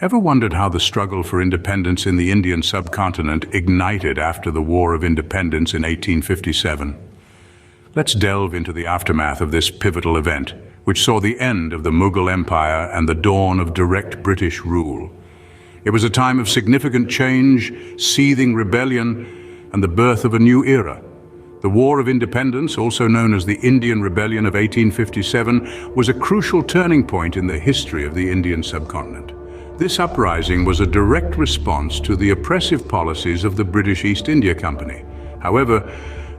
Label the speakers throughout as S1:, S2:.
S1: Ever wondered how the struggle for independence in the Indian subcontinent ignited after the War of Independence in 1857? Let's delve into the aftermath of this pivotal event, which saw the end of the Mughal Empire and the dawn of direct British rule. It was a time of significant change, seething rebellion, and the birth of a new era. The War of Independence, also known as the Indian Rebellion of 1857, was a crucial turning point in the history of the Indian subcontinent. This uprising was a direct response to the oppressive policies of the British East India Company. However,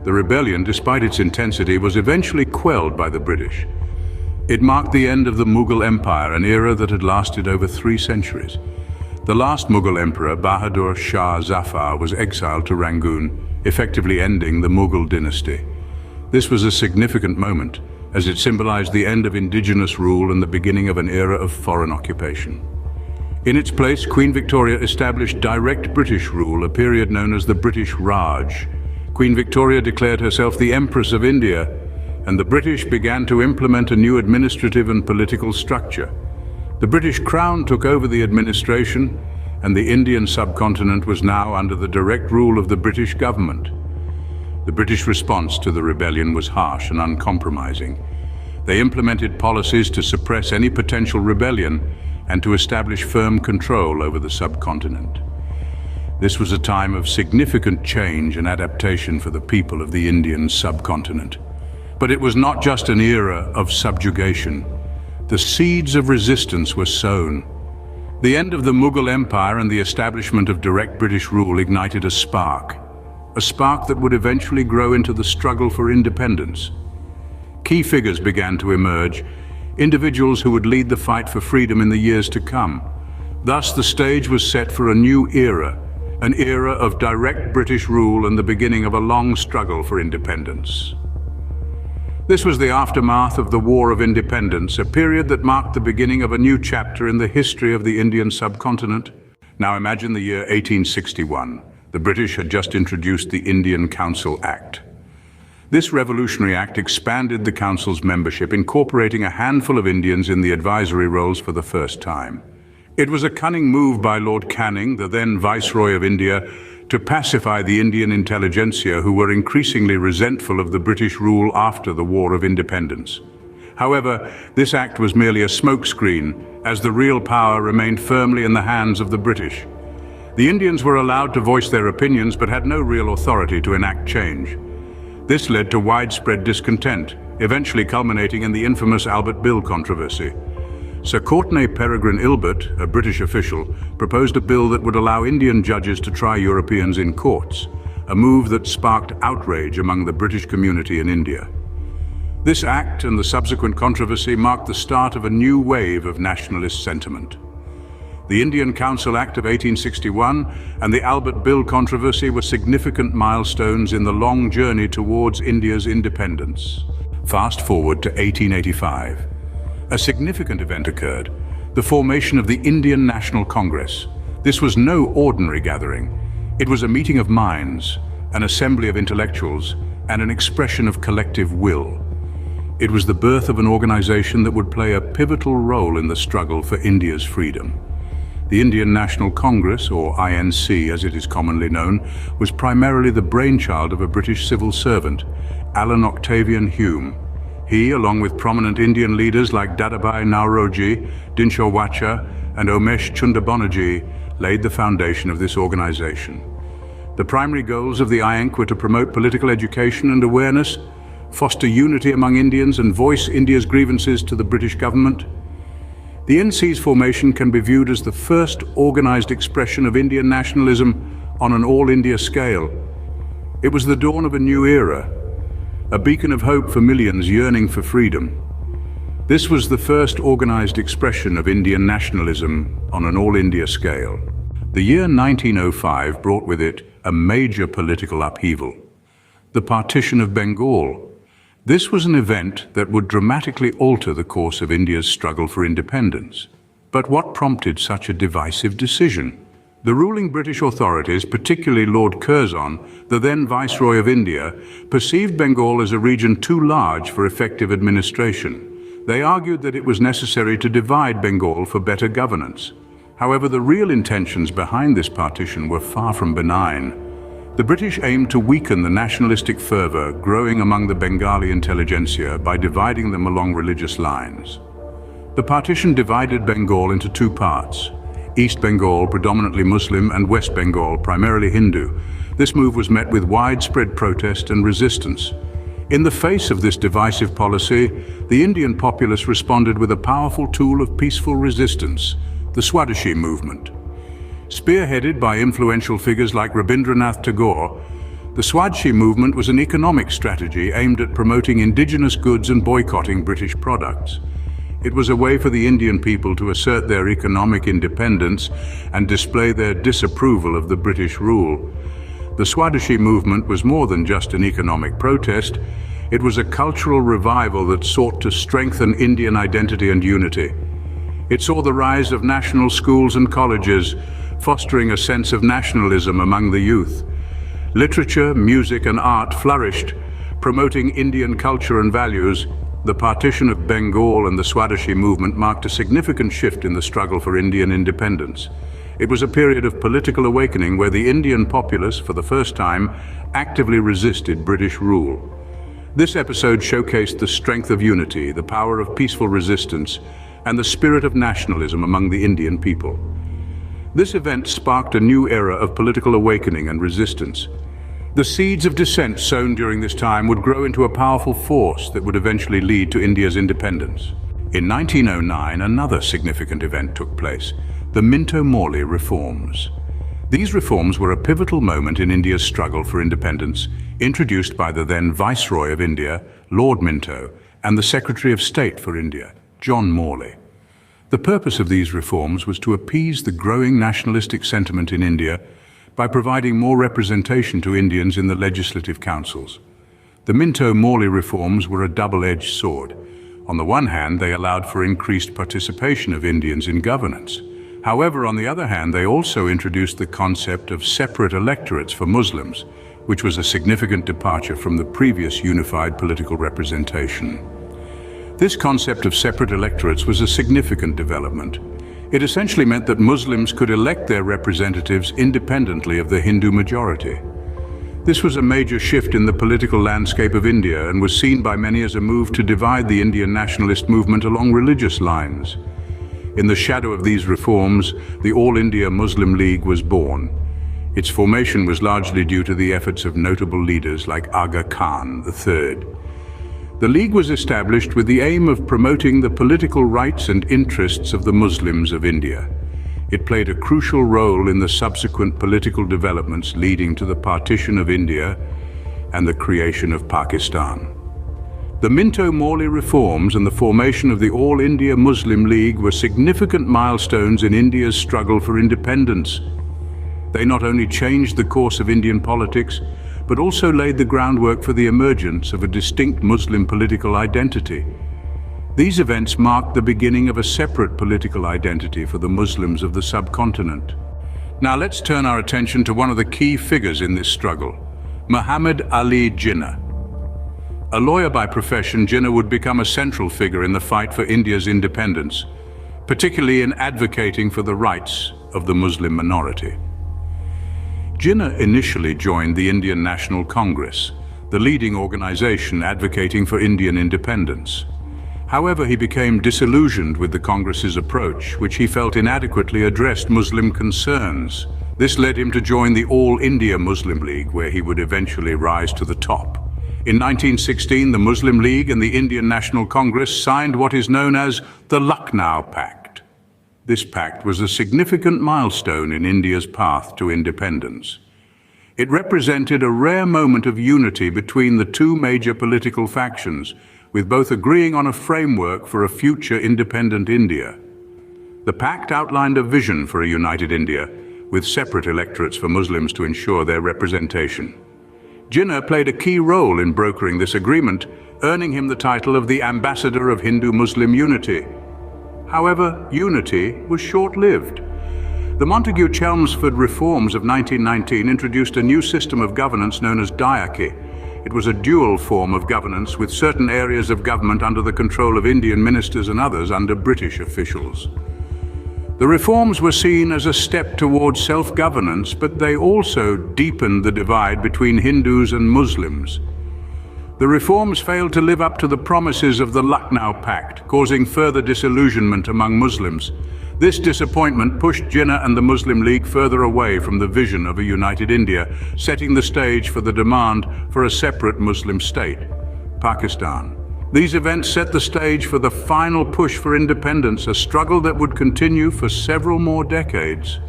S1: the rebellion, despite its intensity, was eventually quelled by the British. It marked the end of the Mughal Empire, an era that had lasted over 3 centuries. The last Mughal emperor, Bahadur Shah Zafar, was exiled to Rangoon, effectively ending the Mughal dynasty. This was a significant moment, as it symbolized the end of indigenous rule and the beginning of an era of foreign occupation. In its place, Queen Victoria established direct British rule, a period known as the British Raj. Queen Victoria declared herself the Empress of India, and the British began to implement a new administrative and political structure. The British Crown took over the administration, and the Indian subcontinent was now under the direct rule of the British government. The British response to the rebellion was harsh and uncompromising. They implemented policies to suppress any potential rebellion and to establish firm control over the subcontinent. This was a time of significant change and adaptation for the people of the Indian subcontinent. But it was not just an era of subjugation. The seeds of resistance were sown. The end of the Mughal Empire and the establishment of direct British rule ignited a spark that would eventually grow into the struggle for independence. Key figures began to emerge, individuals who would lead the fight for freedom in the years to come. Thus, the stage was set for a new era, an era of direct British rule and the beginning of a long struggle for independence. This was the aftermath of the War of Independence, a period that marked the beginning of a new chapter in the history of the Indian subcontinent. Now imagine the year 1861. The British had just introduced the Indian Council Act. This revolutionary act expanded the Council's membership, incorporating a handful of Indians in the advisory roles for the first time. It was a cunning move by Lord Canning, the then Viceroy of India, to pacify the Indian intelligentsia who were increasingly resentful of the British rule after the War of Independence. However, this act was merely a smokescreen, as the real power remained firmly in the hands of the British. The Indians were allowed to voice their opinions but had no real authority to enact change. This led to widespread discontent, eventually culminating in the infamous Albert Bill controversy. Sir Courtenay Peregrine Ilbert, a British official, proposed a bill that would allow Indian judges to try Europeans in courts, a move that sparked outrage among the British community in India. This act and the subsequent controversy marked the start of a new wave of nationalist sentiment. The Indian Council Act of 1861 and the Albert Bill controversy were significant milestones in the long journey towards India's independence. Fast forward to 1885. A significant event occurred, the formation of the Indian National Congress. This was no ordinary gathering. It was a meeting of minds, an assembly of intellectuals, and an expression of collective will. It was the birth of an organization that would play a pivotal role in the struggle for India's freedom. The Indian National Congress, or INC as it is commonly known, was primarily the brainchild of a British civil servant, Alan Octavian Hume. He, along with prominent Indian leaders like Dadabhai Naoroji, Dinshaw Wacha, and Umesh Chunda Banerjee, laid the foundation of this organization. The primary goals of the INC were to promote political education and awareness, foster unity among Indians, and voice India's grievances to the British government. The INC's formation can be viewed as the first organized expression of Indian nationalism on an all-India scale. It was the dawn of a new era, a beacon of hope for millions yearning for freedom. This was the first organized expression of Indian nationalism on an all-India scale. The year 1905 brought with it a major political upheaval, the partition of Bengal. This was an event that would dramatically alter the course of India's struggle for independence. But what prompted such a divisive decision? The ruling British authorities, particularly Lord Curzon, the then Viceroy of India, perceived Bengal as a region too large for effective administration. They argued that it was necessary to divide Bengal for better governance. However, the real intentions behind this partition were far from benign. The British aimed to weaken the nationalistic fervor growing among the Bengali intelligentsia by dividing them along religious lines. The partition divided Bengal into two parts: East Bengal, predominantly Muslim, and West Bengal, primarily Hindu. This move was met with widespread protest and resistance. In the face of this divisive policy, the Indian populace responded with a powerful tool of peaceful resistance: the Swadeshi movement. Spearheaded by influential figures like Rabindranath Tagore, the Swadeshi movement was an economic strategy aimed at promoting indigenous goods and boycotting British products. It was a way for the Indian people to assert their economic independence and display their disapproval of the British rule. The Swadeshi movement was more than just an economic protest. It was a cultural revival that sought to strengthen Indian identity and unity. It saw the rise of national schools and colleges, fostering a sense of nationalism among the youth. Literature, music, and art flourished, promoting Indian culture and values. The partition of Bengal and the Swadeshi movement marked a significant shift in the struggle for Indian independence. It was a period of political awakening where the Indian populace, for the first time, actively resisted British rule. This episode showcased the strength of unity, the power of peaceful resistance, and the spirit of nationalism among the Indian people. This event sparked a new era of political awakening and resistance. The seeds of dissent sown during this time would grow into a powerful force that would eventually lead to India's independence. In 1909, another significant event took place: the Minto-Morley reforms. These reforms were a pivotal moment in India's struggle for independence, introduced by the then Viceroy of India, Lord Minto, and the Secretary of State for India, John Morley. The purpose of these reforms was to appease the growing nationalistic sentiment in India by providing more representation to Indians in the legislative councils. The Minto-Morley reforms were a double-edged sword. On the one hand, they allowed for increased participation of Indians in governance. However, on the other hand, they also introduced the concept of separate electorates for Muslims, which was a significant departure from the previous unified political representation. This concept of separate electorates was a significant development. It essentially meant that Muslims could elect their representatives independently of the Hindu majority. This was a major shift in the political landscape of India and was seen by many as a move to divide the Indian nationalist movement along religious lines. In the shadow of these reforms, the All India Muslim League was born. Its formation was largely due to the efforts of notable leaders like Aga Khan III. The League was established with the aim of promoting the political rights and interests of the Muslims of India. It played a crucial role in the subsequent political developments leading to the partition of India and the creation of Pakistan. The Minto-Morley reforms and the formation of the All India Muslim League were significant milestones in India's struggle for independence. They not only changed the course of Indian politics, but also laid the groundwork for the emergence of a distinct Muslim political identity. These events marked the beginning of a separate political identity for the Muslims of the subcontinent. Now let's turn our attention to one of the key figures in this struggle, Muhammad Ali Jinnah. A lawyer by profession, Jinnah would become a central figure in the fight for India's independence, particularly in advocating for the rights of the Muslim minority. Jinnah initially joined the Indian National Congress, the leading organization advocating for Indian independence. However, he became disillusioned with the Congress's approach, which he felt inadequately addressed Muslim concerns. This led him to join the All India Muslim League, where he would eventually rise to the top. In 1916, the Muslim League and the Indian National Congress signed what is known as the Lucknow Pact. This pact was a significant milestone in India's path to independence. It represented a rare moment of unity between the two major political factions, with both agreeing on a framework for a future independent India. The pact outlined a vision for a united India, with separate electorates for Muslims to ensure their representation. Jinnah played a key role in brokering this agreement, earning him the title of the Ambassador of Hindu-Muslim Unity. However, unity was short-lived. The Montagu-Chelmsford reforms of 1919 introduced a new system of governance known as diarchy. It was a dual form of governance, with certain areas of government under the control of Indian ministers and others under British officials. The reforms were seen as a step towards self-governance, but they also deepened the divide between Hindus and Muslims. The reforms failed to live up to the promises of the Lucknow Pact, causing further disillusionment among Muslims. This disappointment pushed Jinnah and the Muslim League further away from the vision of a united India, setting the stage for the demand for a separate Muslim state, Pakistan. These events set the stage for the final push for independence, a struggle that would continue for several more decades.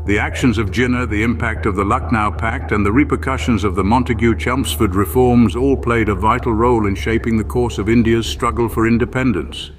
S1: The actions of Jinnah, the impact of the Lucknow Pact, and the repercussions of the Montagu-Chelmsford reforms all played a vital role in shaping the course of India's struggle for independence.